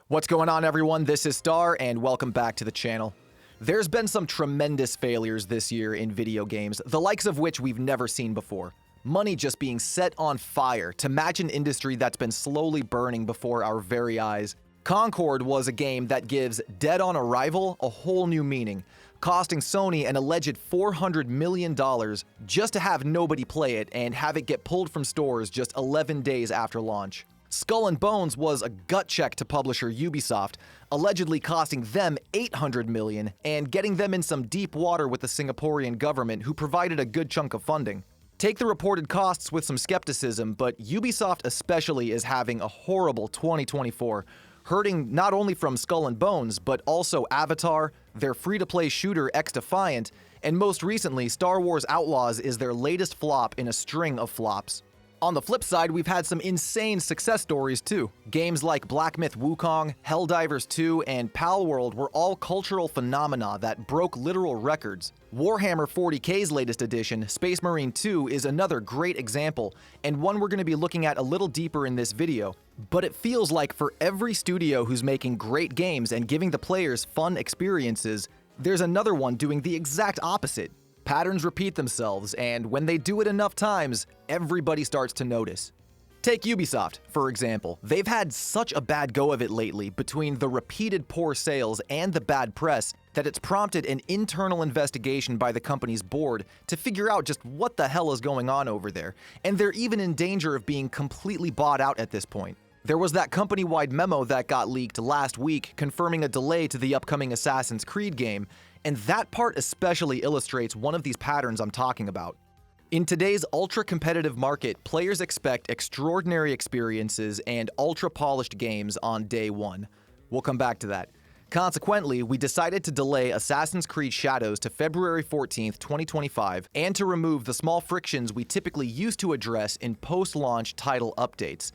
What's going on, everyone? This is Star, and welcome back to the channel. There's been some tremendous failures this year in video games, the likes of which we've never seen before. Money just being set on fire to match an industry that's been slowly burning before our very eyes. Concord was a game that gives Dead on Arrival a whole new meaning, costing Sony an alleged $400 million just to have nobody play it and have it get pulled from stores just 11 days after launch. Skull and Bones was a gut check to publisher Ubisoft, allegedly costing them $800 million and getting them in some deep water with the Singaporean government, who provided a good chunk of funding. Take the reported costs with some skepticism, but Ubisoft especially is having a horrible 2024, hurting not only from Skull and Bones, but also Avatar, their free-to-play shooter X-Defiant, and most recently, Star Wars Outlaws is their latest flop in a string of flops. On the flip side, we've had some insane success stories too. Games like Black Myth Wukong, Helldivers 2, and Palworld were all cultural phenomena that broke literal records. Warhammer 40k's latest edition, Space Marine 2, is another great example, and one we're going to be looking at a little deeper in this video. But it feels like for every studio who's making great games and giving the players fun experiences, there's another one doing the exact opposite. Patterns repeat themselves, and when they do it enough times, everybody starts to notice. Take Ubisoft, for example. They've had such a bad go of it lately between the repeated poor sales and the bad press that it's prompted an internal investigation by the company's board to figure out just what the hell is going on over there, and they're even in danger of being completely bought out at this point. There was that company-wide memo that got leaked last week confirming a delay to the upcoming Assassin's Creed game, and that part especially illustrates one of these patterns I'm talking about. In today's ultra-competitive market, players expect extraordinary experiences and ultra-polished games on day one. We'll come back to that. Consequently, we decided to delay Assassin's Creed Shadows to February 14th, 2025, and to remove the small frictions we typically used to address in post-launch title updates.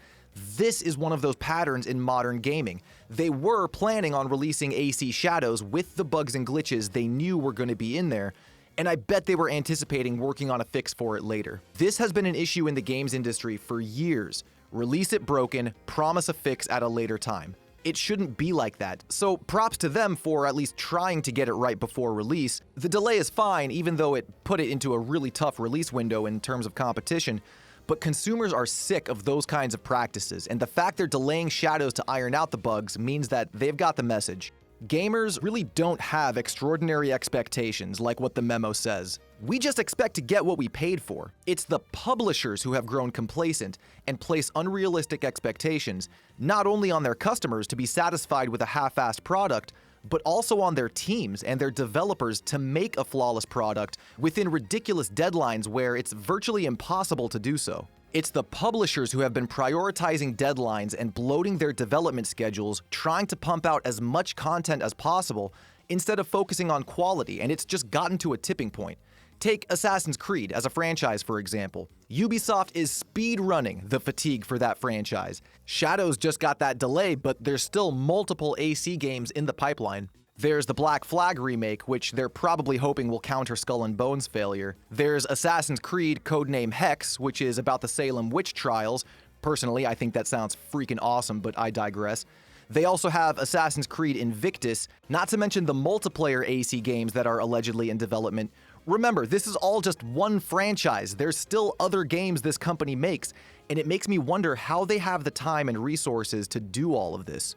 This is one of those patterns in modern gaming. They were planning on releasing AC Shadows with the bugs and glitches they knew were going to be in there, and I bet they were anticipating working on a fix for it later. This has been an issue in the games industry for years. Release it broken, promise a fix at a later time. It shouldn't be like that, so props to them for at least trying to get it right before release. The delay is fine, even though it put it into a really tough release window in terms of competition. But consumers are sick of those kinds of practices, and the fact they're delaying Shadows to iron out the bugs means that they've got the message. Gamers really don't have extraordinary expectations like what the memo says. We just expect to get what we paid for. It's the publishers who have grown complacent and place unrealistic expectations, not only on their customers to be satisfied with a half-assed product, but also on their teams and their developers to make a flawless product within ridiculous deadlines where it's virtually impossible to do so. It's the publishers who have been prioritizing deadlines and bloating their development schedules, trying to pump out as much content as possible instead of focusing on quality, and it's just gotten to a tipping point. Take Assassin's Creed as a franchise, for example. Ubisoft is speed-running the fatigue for that franchise. Shadows just got that delay, but there's still multiple AC games in the pipeline. There's the Black Flag remake, which they're probably hoping will counter Skull and Bones' failure. There's Assassin's Creed codename Hex, which is about the Salem witch trials. Personally, I think that sounds freaking awesome, but I digress. They also have Assassin's Creed Invictus, not to mention the multiplayer AC games that are allegedly in development. Remember, this is all just one franchise. There's still other games this company makes, and it makes me wonder how they have the time and resources to do all of this.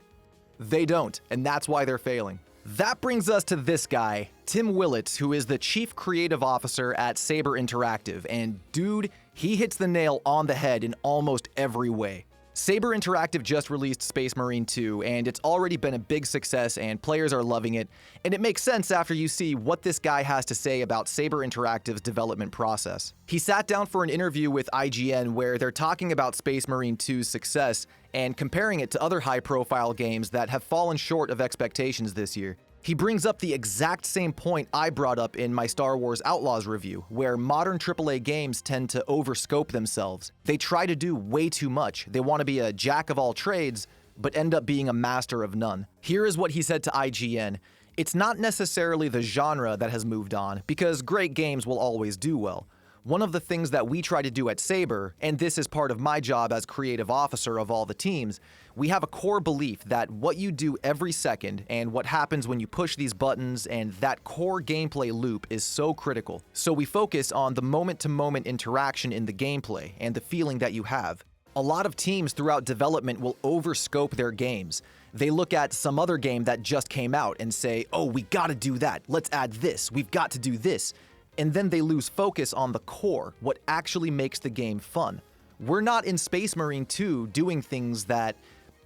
They don't, and that's why they're failing. That brings us to this guy, Tim Willits, who is the Chief Creative Officer at Saber Interactive, and dude, he hits the nail on the head in almost every way. Saber Interactive just released Space Marine 2, and it's already been a big success and players are loving it, and it makes sense after you see what this guy has to say about Saber Interactive's development process. He sat down for an interview with IGN where they're talking about Space Marine 2's success and comparing it to other high-profile games that have fallen short of expectations this year. He brings up the exact same point I brought up in my Star Wars Outlaws review, where modern AAA games tend to overscope themselves. They try to do way too much. They want to be a jack of all trades, but end up being a master of none. Here is what he said to IGN. It's not necessarily the genre that has moved on, because great games will always do well. One of the things that we try to do at Saber, and this is part of my job as creative officer of all the teams, we have a core belief that what you do every second and what happens when you push these buttons and that core gameplay loop is so critical. So we focus on the moment-to-moment interaction in the gameplay and the feeling that you have. A lot of teams throughout development will overscope their games. They look at some other game that just came out and say, oh, we gotta do that, let's add this, we've got to do this. And then they lose focus on the core, what actually makes the game fun. We're not in Space Marine 2 doing things that,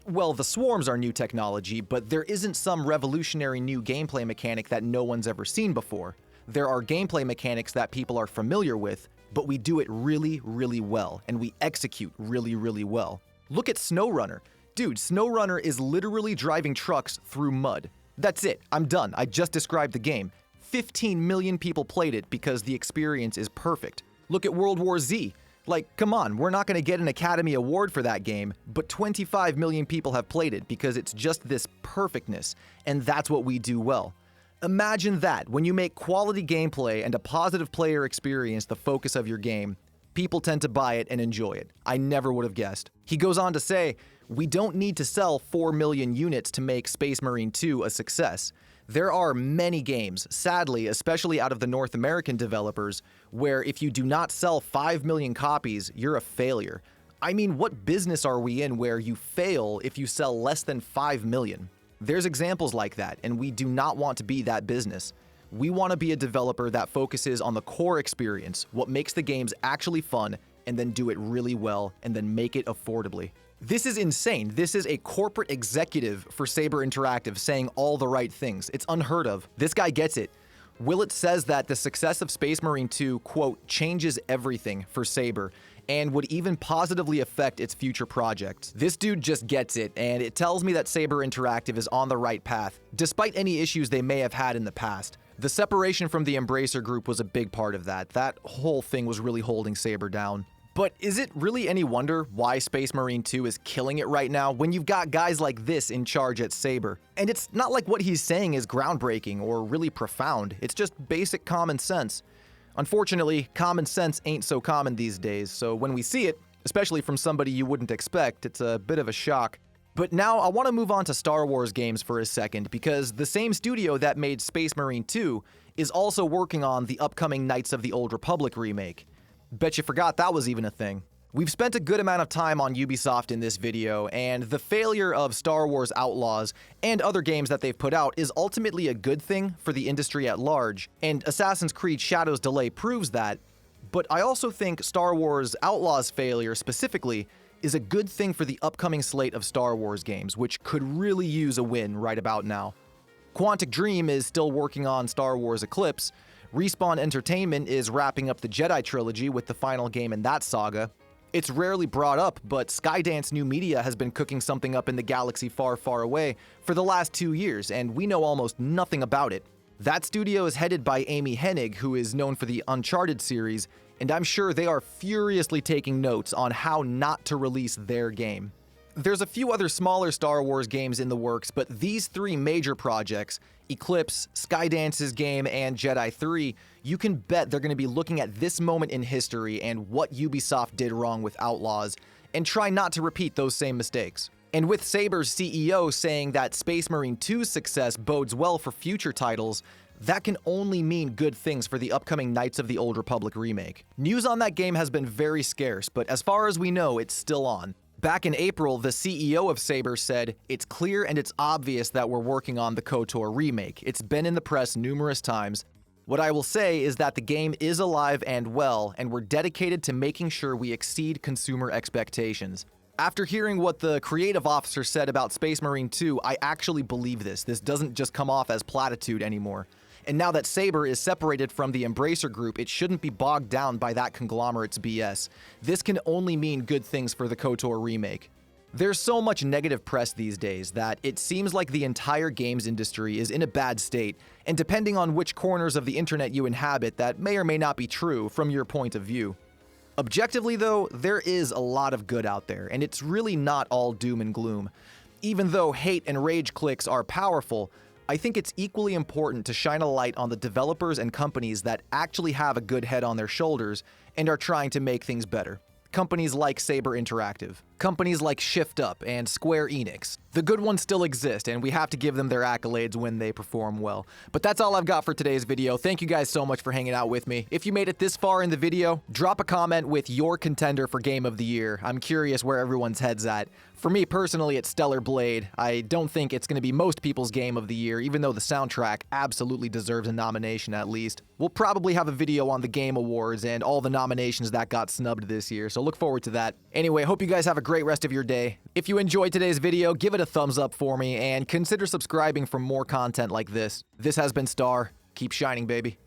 well, the swarms are new technology, but there isn't some revolutionary new gameplay mechanic that no one's ever seen before. There are gameplay mechanics that people are familiar with, but we do it really, really well, and we execute really, really well. Look at SnowRunner. Dude, SnowRunner is literally driving trucks through mud. That's it, I'm done, I just described the game. 15 million people played it because the experience is perfect. Look at World War Z. Like, come on, we're not gonna get an Academy Award for that game, but 25 million people have played it because it's just this perfectness, and that's what we do well. Imagine that, when you make quality gameplay and a positive player experience the focus of your game, people tend to buy it and enjoy it. I never would have guessed. He goes on to say, we don't need to sell 4 million units to make Space Marine 2 a success. There are many games, sadly, especially out of the North American developers, where if you do not sell 5 million copies, you're a failure. I mean, what business are we in where you fail if you sell less than 5 million? There's examples like that, and we do not want to be that business. We want to be a developer that focuses on the core experience, what makes the games actually fun, and then do it really well, and then make it affordably. This is insane. This is a corporate executive for Saber Interactive saying all the right things. It's unheard of. This guy gets it. Willett says that the success of Space Marine 2, quote, changes everything for Saber, and would even positively affect its future projects. This dude just gets it, and it tells me that Saber Interactive is on the right path, despite any issues they may have had in the past. The separation from the Embracer Group was a big part of that. That whole thing was really holding Saber down. But is it really any wonder why Space Marine 2 is killing it right now when you've got guys like this in charge at Saber? And it's not like what he's saying is groundbreaking or really profound, it's just basic common sense. Unfortunately, common sense ain't so common these days, so when we see it, especially from somebody you wouldn't expect, it's a bit of a shock. But now I want to move on to Star Wars games for a second, because the same studio that made Space Marine 2 is also working on the upcoming Knights of the Old Republic remake. Bet you forgot that was even a thing. We've spent a good amount of time on Ubisoft in this video, and the failure of Star Wars Outlaws and other games that they've put out is ultimately a good thing for the industry at large, and Assassin's Creed Shadows delay proves that, but I also think Star Wars Outlaws' failure specifically is a good thing for the upcoming slate of Star Wars games, which could really use a win right about now. Quantic Dream is still working on Star Wars Eclipse, Respawn Entertainment is wrapping up the Jedi trilogy with the final game in that saga. It's rarely brought up, but Skydance New Media has been cooking something up in the galaxy far, far away for the last 2 years, and we know almost nothing about it. That studio is headed by Amy Hennig, who is known for the Uncharted series, and I'm sure they are furiously taking notes on how not to release their game. There's a few other smaller Star Wars games in the works, but these 3 major projects, Eclipse, Skydance's game, and Jedi 3, you can bet they're going to be looking at this moment in history and what Ubisoft did wrong with Outlaws, and try not to repeat those same mistakes. And with Saber's CEO saying that Space Marine 2's success bodes well for future titles, that can only mean good things for the upcoming Knights of the Old Republic remake. News on that game has been very scarce, but as far as we know, it's still on. Back in April, the CEO of Saber said, "It's clear and it's obvious that we're working on the KOTOR remake. It's been in the press numerous times. What I will say is that the game is alive and well, and we're dedicated to making sure we exceed consumer expectations." After hearing what the creative officer said about Space Marine 2, I actually believe this. This doesn't just come off as platitude anymore. And now that Saber is separated from the Embracer Group, it shouldn't be bogged down by that conglomerate's BS. This can only mean good things for the KOTOR remake. There's so much negative press these days that it seems like the entire games industry is in a bad state, and depending on which corners of the internet you inhabit, that may or may not be true from your point of view. Objectively though, there is a lot of good out there, and it's really not all doom and gloom. Even though hate and rage clicks are powerful, I think it's equally important to shine a light on the developers and companies that actually have a good head on their shoulders and are trying to make things better. Companies like Saber Interactive, companies like Shift Up and Square Enix. The good ones still exist, and we have to give them their accolades when they perform well. But that's all I've got for today's video. Thank you guys so much for hanging out with me. If you made it this far in the video, drop a comment with your contender for Game of the Year. I'm curious where everyone's head's at. For me personally, it's Stellar Blade. I don't think it's going to be most people's Game of the Year, even though the soundtrack absolutely deserves a nomination at least. We'll probably have a video on the Game Awards and all the nominations that got snubbed this year, so look forward to that. Anyway, hope you guys have a great rest of your day. If you enjoyed today's video, give it a thumbs up for me, and consider subscribing for more content like this. This has been Star. Keep shining, baby.